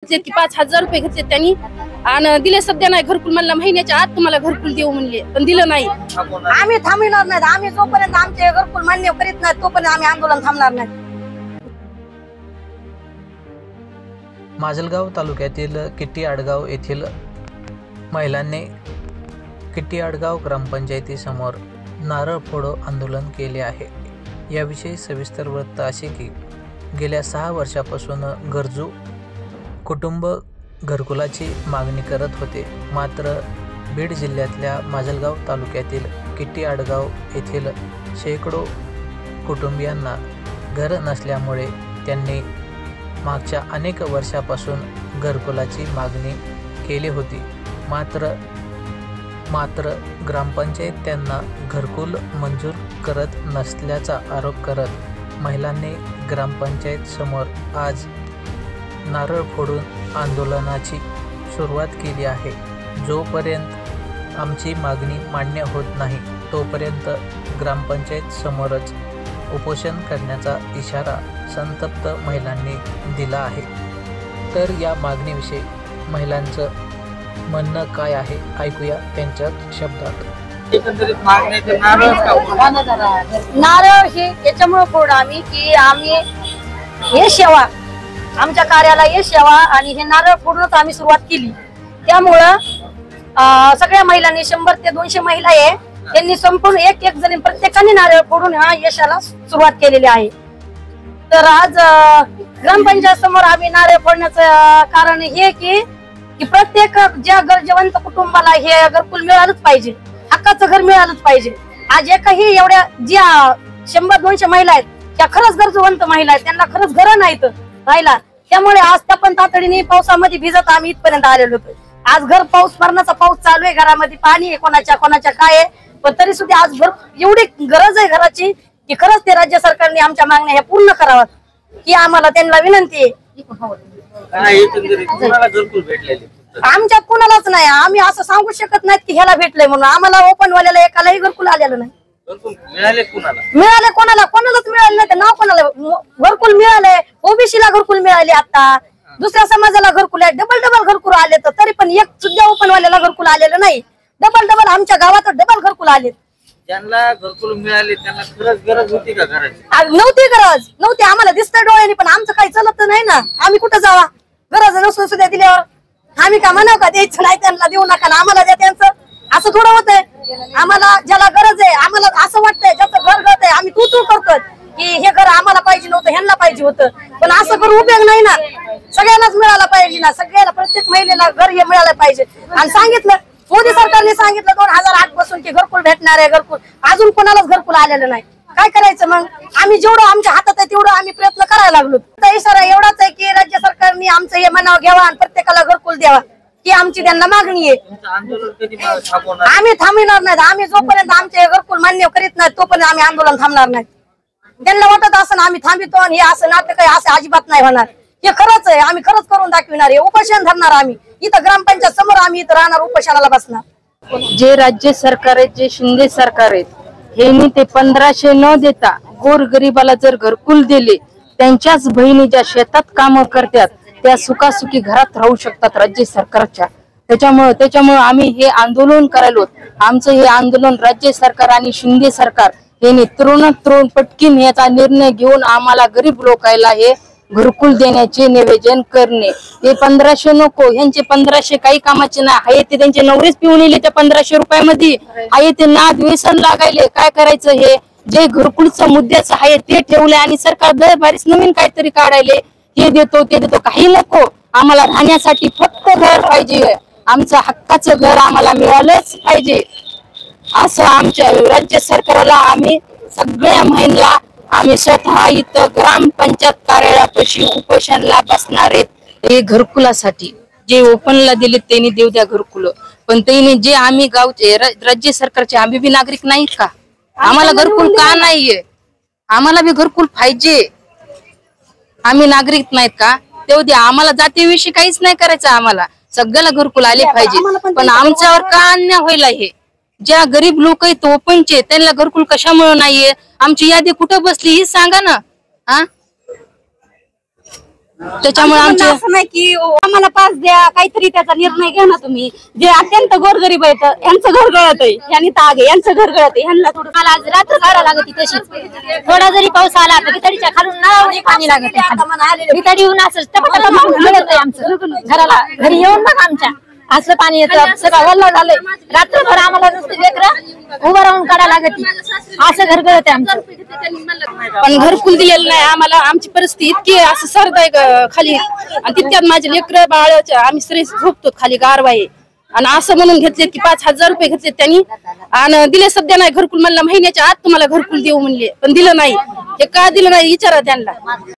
घेतले की 5,000 रुपये घेतले त्यांनी आणि दिले सध्या नाही घरकुल. म्हणला महिन्याच्या आत तुम्हाला घरकुल देऊ म्हणले पण दिलं नाही. आम्ही थांबणार नाही. आम्ही जोपर्यंत आमचे घरकुल मान्य करीत नाही तोपर्यंत आम्ही आंदोलन थांबणार नाही. माजलगाव तालुक्यातील किट्टी आडगाव येथील महिलांनी किट्टी आडगाव ग्रामपंचायतीसमोर नारळ फोडो आंदोलन केले आहे. याविषयी सविस्तर वृत्त असे की गेल्या 6 वर्षापासून गरजू कुटुंब घरकुलाची मागणी करत होते. मात्र बीड जिल्ह्यातल्या माजलगाव तालुक्यातील किट्टी आडगाव येथील शेकडो कुटुंबियांना घर नसल्यामुळे त्यांनी मागच्या अनेक वर्षापासून घरकुलाची मागणी केली होती. मात्र ग्रामपंचायत त्यांना घरकुल मंजूर करत नसल्याचा आरोप करत महिलांनी ग्रामपंचायत समोर आज नारळ फोडून आंदोलनाची सुरुवात केली आहे. जोपर्यंत आमची मागणी मान्य होत नाही तोपर्यंत ग्रामपंचायत समोरच उपोषण करण्याचा इशारा संतप्त महिलांनी दिला आहे. तर या मागणीविषयी महिलांचं म्हणणं काय आहे ऐकूया त्यांच्याच शब्दात. नारळ हे याच्यामुळे फोड आम्ही की आम्ही हे सेवा आमच्या कार्याला हे सेवा आणि हे नारळ फोडूनच आम्ही सुरुवात केली. त्यामुळं सगळ्या महिलांनी 100 ते 200 महिला आहे त्यांनी संपूर्ण एक जणी प्रत्येकाने नारळ फोडून ह्या यशाला सुरुवात केलेली आहे. तर आज ग्रामपंचायत समोर आम्ही नारळ फोडण्याचं कारण हे की प्रत्येक ज्या गरजवंत कुटुंबाला हे घरकुल मिळालंच पाहिजे. हक्काचं घर मिळालंच पाहिजे. आज एकही एवढ्या ज्या 100-200 महिला आहेत त्या खरंच गरजवंत महिला आहेत त्यांना खरंच घर नाहीत राहिला. त्यामुळे आज त्या पण तातडीने पावसामध्ये भिजत आम्ही इथपर्यंत आलेलो होतो. आज घर पाऊस मरणाचा पाऊस चालू आहे. घरामध्ये पाणी आहे कोणाच्या काय आहे पण तरी सुद्धा आज एवढी गरज आहे घराची की खरंच ते राज्य सरकारने आमच्या मागण्या ह्या पूर्ण कराव्यात ही आम्हाला त्यांना विनंती आहे. आमच्यात कुणालाच नाही. आम्ही असं सांगू शकत नाहीत की ह्याला भेटलंय म्हणून. आम्हाला ओपन वाल्याला एकालाही घरकुल आलेलं नाही. मिळाले कोणालाच मिळाले नाही. नाव कोणाला घरकुल मिळाले. ओबीसीला घरकुल मिळाले. आता दुसऱ्या समाजाला घरकुल आहे. डबल घरकुल आले तर तरी पण एक सुद्धा ओपन वाल्याला घरकुल आलेलं नाही. डबल आमच्या गावात डबल घरकुल आले. ज्यांना घरकुल मिळाले त्यांना खरंच गरज होती का घराची? नव्हती गरज. नव्हती. आम्हाला दिसतंय डोळ्याने पण आमचं काही चालत नाही ना. आम्ही कुठं जावा गरज नसून सुद्धा दिल्यावर आम्ही का म्हणाव का द्यायचं नाही त्यांना देऊ नका ना आम्हाला द्या. त्यांचं असं थोडं होतंय. आम्हाला ज्याला गरज आहे आम्हाला असं वाटतंय ज्याचं घर गळत आहे आम्ही तू करतोय की हे घर आम्हाला पाहिजे नव्हतं ह्यांना पाहिजे होतं पण असं करून उपयोग नाही ना. सगळ्यांनाच मिळायला पाहिजे ना. सगळ्याला प्रत्येक महिलेला घर हे मिळालं पाहिजे. आणि सांगितलं मोदी सरकारने सांगितलं 2008 पासून की घरकुल भेटणार आहे. घरकुल अजून कोणालाच घरकुल आलेलं नाही. काय करायचं मग? आम्ही जेवढं आमच्या हातात आहे तेवढं आम्ही प्रयत्न करायला लागलो. इशारा एवढाच आहे की राज्य सरकारने आमचं हे मनाव घ्यावा आणि प्रत्येकाला घरकुल द्यावा ही आमची त्यांना मागणी आहे. आम्ही थांबणार नाही. आम्ही जोपर्यंत आमचे घरकुल मान्य करीत नाही तोपर्यंत आम्ही आंदोलन थांबणार नाही. त्यांना वाटत असं आम्ही थांबितो आणि हे असं नाटक आहे असं अजिबात नाही होणार. हे खरंच आहे. आम्ही खरंच करून दाखविणार. हे उपोषण धरणार. आम्ही इथं ग्रामपंचायत समोर आम्ही इथं राहणार उपोषणाला बसणार. जे राज्य सरकार आहे जे शिंदे सरकार आहेत हे ते 1500 न देता गोरगरिबाला जर घरकुल दिले त्यांच्याच बहिणी ज्या शेतात काम करतात त्या सुखासुखी घरात राहू शकतात राज्य सरकारच्या. त्याच्यामुळे आम्ही हे आंदोलन करायलो. आमचं हे आंदोलन राज्य सरकार आणि शिंदे सरकार यांनी तरुण पटकीन याचा निर्णय घेऊन आम्हाला गरीब लोकांना हे घरकुल देण्याचे निवेदन करणे. हे 1500 नको. ह्यांचे 1500 काही कामाचे नाही आहे. ते त्यांचे नवरेच पिऊन येले त्या 1500 रुपयामध्ये आहे. ते नाद व्यसन लागायले. काय करायचं? हे जे घरकुलचं मुद्द्याचं आहे ते ठेवले आणि सरकार दरबारीच नवीन काहीतरी काढायले. हे देतो ते देतो. काही नको. आम्हाला राहण्यासाठी फक्त घर पाहिजे. आमचं हक्काचं घर आम्हाला मिळालंच पाहिजे असं आमच्या राज्य सरकारला आम्ही सगळ्या महिला आम्ही स्वतः इथं ग्रामपंचायत कार्यालयापाशी उपोषणला बसणार आहेत. हे घरकुलासाठी जे ओपनला दिले त्यांनी देऊ द्या घरकुल पण त्यांनी जे आम्ही गावचे राज्य सरकारचे आम्ही बी नागरिक नाहीत का? आम्हाला घरकुल का नाहीये? आम्हाला बी घरकुल पाहिजे. आम्ही नागरिक नाहीत का? तेव्हा द्या. आम्हाला जातीविषयी काहीच नाही करायचं. आम्हाला सगळ्याला घरकुल आले पाहिजे. पण आमच्यावर का अन्याय होईल? हे ज्या गरीब लोक आहेत ओपनचे त्यांना घरकुल कशामुळे नाहीये? आमची यादी कुठं बसली ही सांगा ना. त्याच्यामुळे आमचं आमचे म्हणणं असं नाही की आम्हाला पास द्या, काहीतरी त्याचा निर्णय घ्या ना तुम्ही. जे अत्यंत गोरगरीब आहेत यांचं घर गळत आहे, यांनी ताग आहे, यांचं घर गळत आहे, ह्यांना थोडं मला आज रात्र काढा लागत तशीच. थोडा जरी पाऊस आला तर बितडीच्या खालून नावाने पाणी लागत आहे. बितडी येऊन असं टपटप मिळत आहे आमचं घराला. घरी येऊन बघ आमच्या असलं पाणी येतं, सगळं वल्ला झालंय. रात्रभर आम्हाला नुसते लेकरं उभं राहून काढा लागत, असं घर गळत आहे आमचं. पण घरकुल दिलेलं नाही आम्हाला. आमची परिस्थिती इतकी असं सरद आहे खाली, आणि तितक्यात माझे लेकर बाळ आम्ही सगळे झोपतो खाली, गारवा आहे. आणि असं म्हणून घेतले की 5,000 रुपये घेतले त्यांनी, आणि दिले सध्या नाही घरकुल. म्हणलं महिन्याच्या आत तुम्हाला घरकुल देऊ म्हणले, पण दिलं नाही. हे का दिलं नाही विचारा त्यांना.